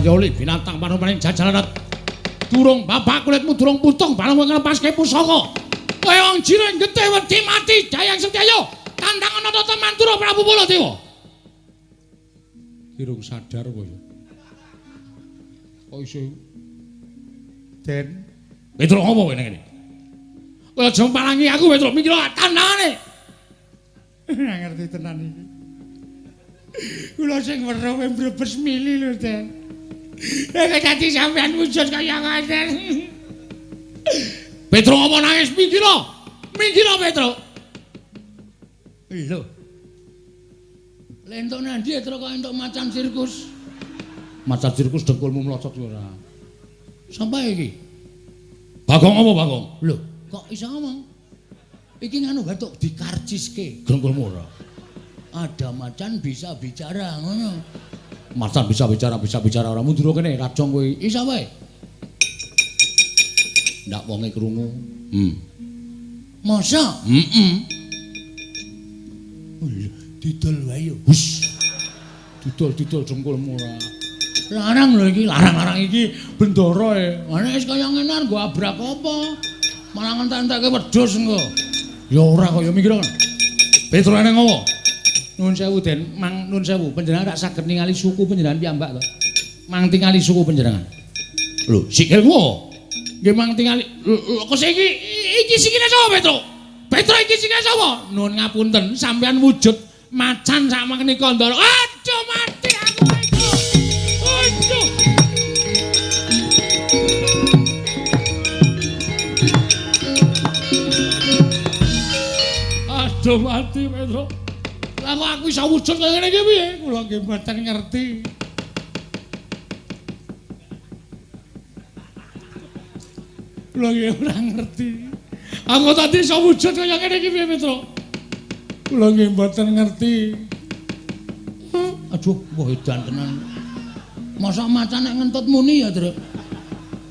Yoli binatang paring jajaran durung bapak kulitmu durung putung barang nglepaske pusaka kowe wong jireng getih wedi mati Jayang Sekti ayo tandangan nata Mandura Prabu Baladewa kirung sadar kowe kok iso Den Petro ngopo kowe ngene kowe aja palangi aku Petro mikir tandangane ngerti tenan iki kula sing weruh mbrebes mili lho Den nek dadi sampean wujud kaya ngaten. Petro apa nangis mikira? Mikira Petro. Lho. Lentuk nandi Petro kok entuk macan sirkus. Macan sirkus dengkulmu mlocot ora. Sampai iki. Bagong apa Bagong? Lho, kok iso ngomong? Iki nganu batuk dikarciske dengkulmu ora. Ada macan bisa bicara ngono. Macan bisa bicara ora mundur kene rajong kowe isa wae ndak wonge krungu masa didol wae yo hus didol jengkulmu ora larang lho iki larang iki bendara e ana wis kaya ngene nggo abrak apa malah entek-enteke wedhus engko ya ora kaya mikir kan Petro nang ngopo Nun sewu Den, Mang nun sewu, panjenengan tak saged ningali suku panjenengan piyambak to. Mang tingali suku panjenengan. Lho, sikilmu. Nggih mang tingali. Kok iki sikile sapa Petro? Petro iki sikile sapa? Nun ngapunten, sampean wujud macan sak menika ndara. Aduh mati aku itu. Aduh mati Petro. Lah kok aku iso wujud kaya ngene iki piye? Kula nggih mboten ngerti. Kula nggih ora ngerti. Aku tadi iso wujud kaya ngene iki piye, Petro? Kula nggih mboten ngerti. Aduh, wah edan tenan. Masa macan nek ngentut muni ya, Tru?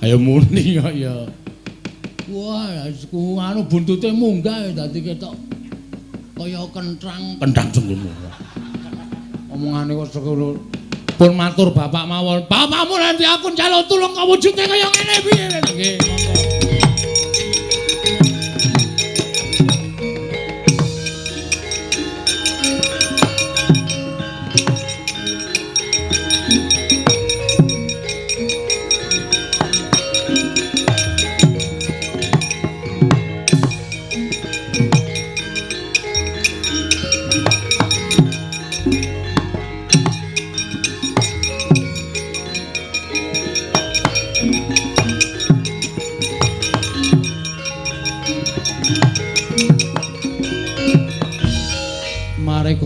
Ayo muni kok ya. Wah, aku anu buntute munggah dadi ketok kaya kentrang jengkulmu. Omongane kok sekono pun matur bapak mawon. Bapakmu nanti aku njaluk tulung kawujude kaya ngene piye nggih.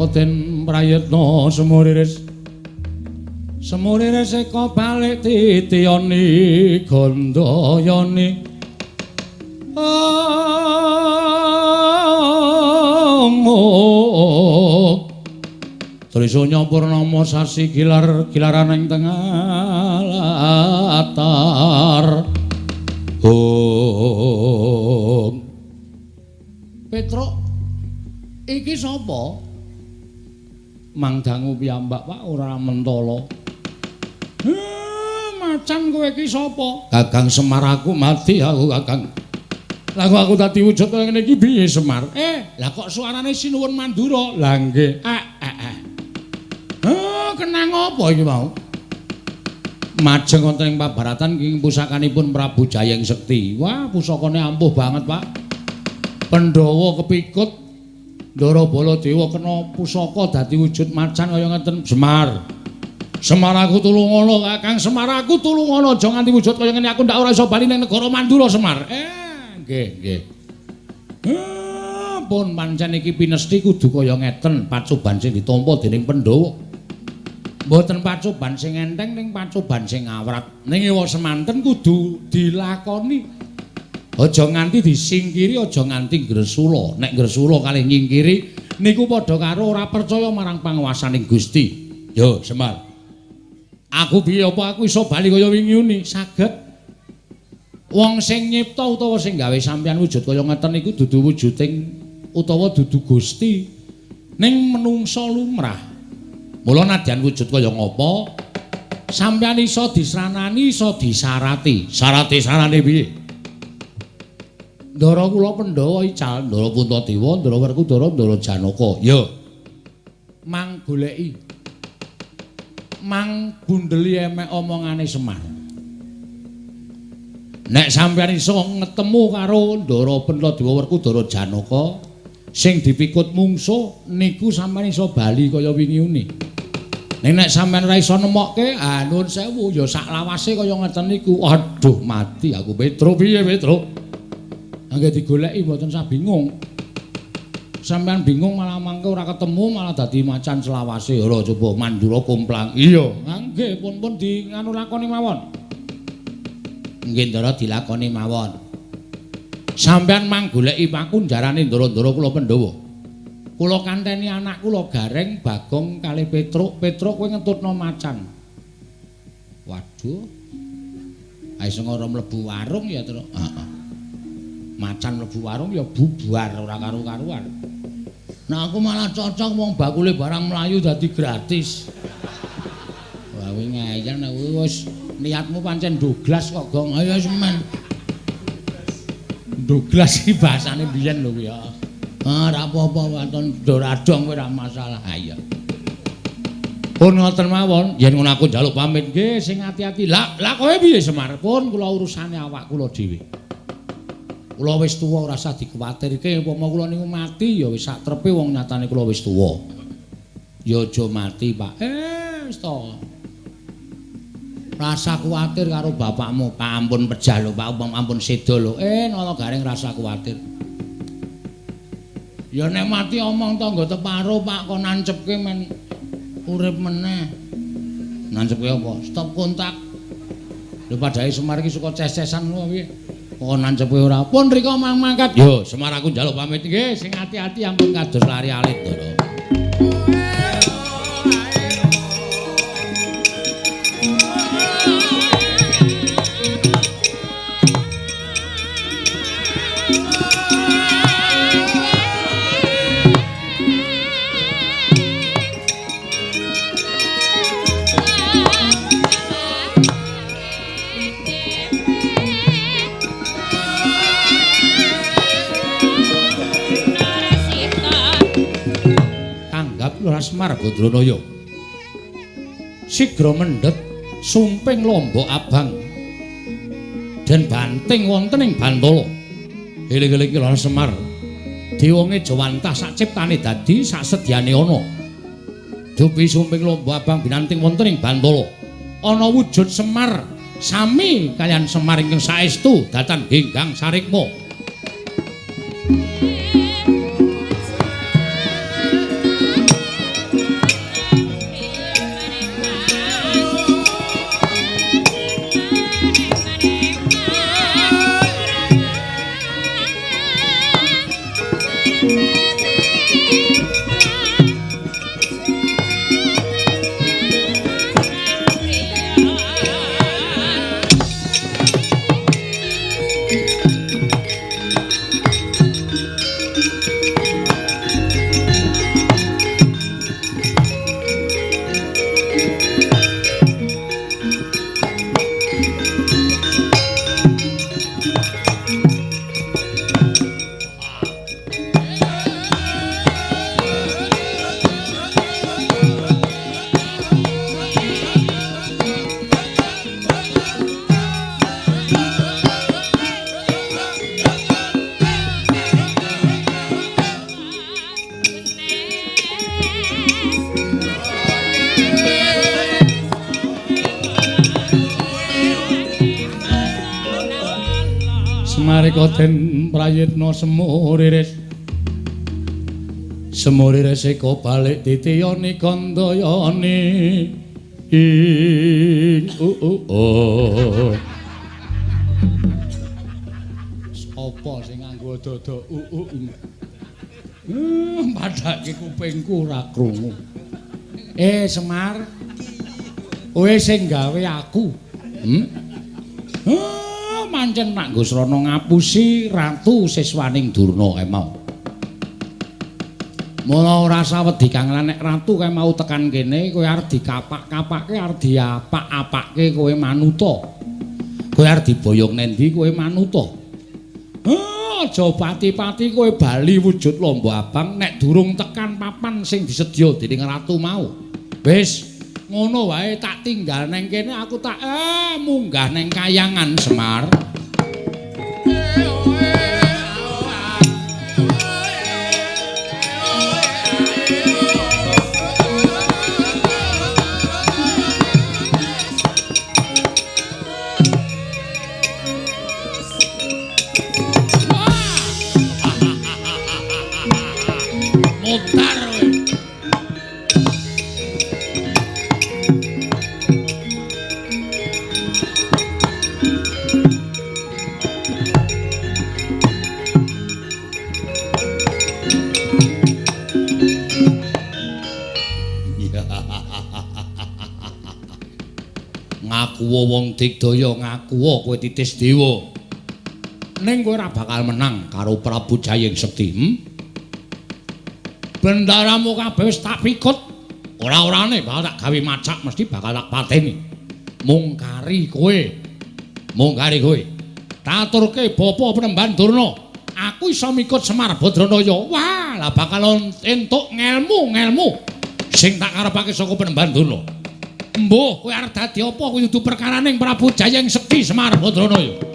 Den prayetna semuriris eka balik titiyani gandayani Trisanya purnama sasi gilaran ing tengah latar. Petruk iki sapa? Mangdangu piyambak Pak ora mentala. Macan kowe iki sapa? Kakang Semar aku mati aku Kakang. Lah kok aku dadi wujud kaya ngene iki piye Semar? Lah kok suarane Sinuwun Mandura? Lah nggih. Kenang apa iki mau? Majeng wonten ing pabaratan ing pusakanipun Prabu Jayeng Sekti. Wah, pusakane ampuh banget, Pak. Pandhawa kepikut Ndara Baladewa kena pusaka dadi wujud macan kaya ngeten Semar. Semar aku tulungono Kakang, Semar aku tulungono aja nganti wujud kaya ngene aku ndak ora iso bali ning negara Mandura Semar. Nggih. Pun pancen iki pinesti kudu kaya ngeten pacoban sing ditampa dening Pandhawa. Mboten pacoban sing enteng ning pacoban sing awrat. Ning ewa semanten kudu dilakoni. Aja nganti disingkiri, aja nganti gresula. Nek gresula kalih nyingkiri niku padha karo ora percaya marang panguwasaning Gusti. Yo, Semar. Aku piye apa aku iso bali kaya wingi-wingi? Saged. Wong sing nyipta utawa sing gawe sampeyan wujud kaya ngeten niku dudu wujuding utawa dudu Gusti. Ning menungsa lumrah. Mula nadyan wujud kaya ngapa sampeyan iso disranani iso disarati. Sarate-sarane piye? Ndara kula Pandhawa ical, Ndara Puntadewa, Ndara Werkudara, Ndara Janaka. Ya. Mang goleki. Mang bundeli emek omongane Semar. Nek sampeyan iso ngetemu karo Ndara Puntadewa, Werkudara, Janaka sing dipikut mungsuh niku sampeyan iso bali kaya wingi-wingi. Nek sampeyan ora iso nemokke, nuwun sewu ya sak lawase kaya ngeten niku. Aduh, mati aku Petruk piye Petruk? Angge digoleki mboten sak bingung. Sampeyan bingung malah mangke ora ketemu malah dadi macan selawase. Ora coba Mandura kumplang. Iya, nggih pun di nganu lakoni mawon. Nggih Ndara dilakoni mawon. Sampeyan mang goleki pakunjarane Ndara-ndara kula Pandhawa. Kula kanteni anak kula Gareng, Bagong kalih Petruk. Petruk kowe ngentutno macan. Waduh. Ae sing ora mlebu warung ya terus. Macan mlebu warung ya bubar ora karu-karuan. Nah aku malah cocok wong bakule barang melayu dadi gratis. Wah kuwi ngeyel nek wis niatmu pancen ndoglas kok Gong. Ayo semen. Ndoglas iki bahasane biyen lho ya. Ora apa-apa waton doradong kowe ora masalah. Ayo. Pun ngoten mawon, yen ngono aku njaluk pamit nggih sing ati-ati. Lah kowe piye Semar? Pun kula urusane awak kula dhewe. Kula wis tuwa ora usah dikuwatirke, upama kula niku mati ya wis sak trepe wong nyatane kula wis tuwa. Ya aja mati, Pak. Wis to. Rasa kuwatir karo bapakmu, Pak ampun pejah lho, Pak ampun seda lho. Nala Gareng rasa kuwatir. Ya nek mati omong tangga teparo, Pak, kok nancepke men urip meneh. Nancepke apa? Stop kontak. Lho padhae Semar iki suka ces-cesan lho piye? Kok nancepe ora pun rika mangkat. Yo, Semar aku njaluk pamit nggih, sing ati-ati ampun kados lari alit, Ndara. Semar Badranaya sigra mendhet sumping lombok abang dan banting wonten ing Bantala. Eling-eling Lara Semar diwonge jawantah sak ciptane dadi sak sedyane ana. Dupi sumping lombok abang binanting wonten ing Bantala. Ana wujud Semar sami kalian Semar ingkang saestu datan hinggang sarikma. nalika den prayitna semuriris semuriris eko balik titiyani kandayani sapa sing nganggo dada padake kupingku ora krungu Semar kowe sing gawe aku mancen nak nggo srana ngapusi ratu siswaning Durna kae mau mula ora sawedi kang nek ratu kae mau tekan kene kowe arep dikapak-kapake arep diapak-apake kowe manuta kowe arep diboyong nendi kowe manuta aja pati-pati kowe bali wujud lomba abang nek durung tekan papan sing disedya dening ratu mau wis ngono wae tak tinggal neng kene aku tak munggah neng kayangan Semar wong digdaya ngaku kowe titis dewa ning kowe ora bakal menang karo Prabu Jayeng Sekti bendaramu kabeh wis tak pikut ora-orane bakal tak gawe macak mesti bakal tak pateni mung kari kowe tak aturke Bapa Penemban Durna aku iso mikut Semar Badranaya wah lah bakal entuk ngelmu sing tak karepake saka Penemban Durna Mbuh, kowe arep dadi apa kuwi dudu perkaraning Prabu Jayeng Sekti Semar Badranaya.